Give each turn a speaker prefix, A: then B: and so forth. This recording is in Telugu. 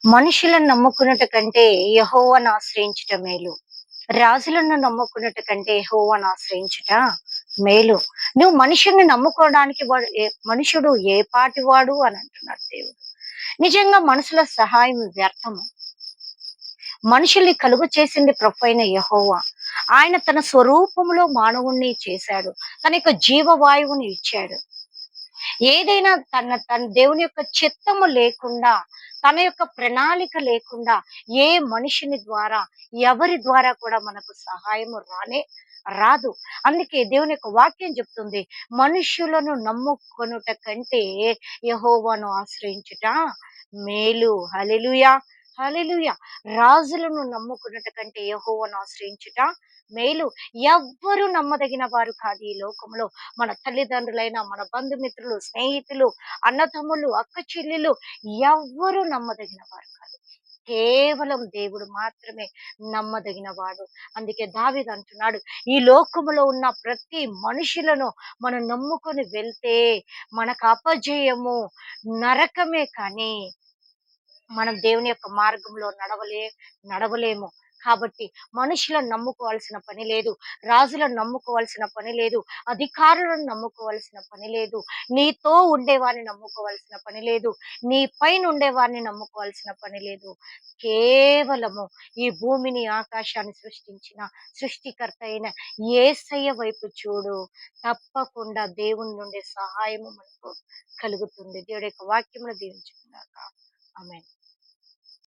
A: మనుషులను నమ్ముకున్నట కంటే యెహోవాను ఆశ్రయించుట మేలు. రాజులను నమ్ముకున్నట కంటే యెహోవాను ఆశ్రయించుట మేలు. నువ్వు మనుషుల్ని నమ్ముకోవడానికి మనుషుడు ఏ పాటివాడు అని అంటున్నాడు దేవుడు. నిజంగా మనుషుల సహాయం వ్యర్థము. మనుషుల్ని కలుగు చేసింది ప్రభువైన యెహోవా. ఆయన తన స్వరూపములో మానవుణ్ణి చేశాడు. తన యొక్క జీవవాయువుని ఇచ్చాడు. ఏదైనా తన దేవుని యొక్క చిత్తము లేకుండా, తన యొక్క ప్రణాళిక లేకుండా ఏ మనిషిని ద్వారా, ఎవరి ద్వారా కూడా మనకు సహాయము రాదు. అందుకే దేవుని యొక్క వాక్యం చెప్తుంది, మనుష్యులను నమ్ముకొనుట కంటే యెహోవాను ఆశ్రయించుట మేలు. హల్లెలూయా, హల్లెలూయా. రాజులను నమ్ముకున్నట కంటే యెహోవాను ఆశ్రయించుట మేలు. ఎవ్వరు నమ్మదగిన వారు కాదు ఈ లోకంలో. మన తల్లిదండ్రులైన, మన బంధుమిత్రులు, స్నేహితులు, అన్నతమ్ములు, అక్క చెల్లెలు ఎవ్వరు నమ్మదగిన వారు కాదు. కేవలం దేవుడు మాత్రమే నమ్మదగిన వాడు. అందుకే దావీదు అంటున్నాడు, ఈ లోకములో ఉన్న ప్రతి మనుషులను మనం నమ్ముకొని వెళ్తే మనకు అపజయము, నరకమే. కానీ మనం దేవుని యొక్క మార్గంలో నడవలేము. కాబట్టి మనుషులను నమ్ముకోవాల్సిన పని లేదు. రాజులను నమ్ముకోవాల్సిన పని లేదు. అధికారులను నమ్ముకోవాల్సిన పని లేదు. నీతో ఉండేవారిని నమ్ముకోవాల్సిన పని లేదు. నీ పైన ఉండేవారిని నమ్ముకోవాల్సిన పని లేదు. కేవలము ఈ భూమిని, ఆకాశాన్ని సృష్టించిన సృష్టికర్త అయిన యేసయ్య వైపు చూడు. తప్పకుండా దేవుని నుండి సహాయము మనకు కలుగుతుంది. దేవుడి యొక్క వాక్యమును దీవించుగాక. ఆమేన్.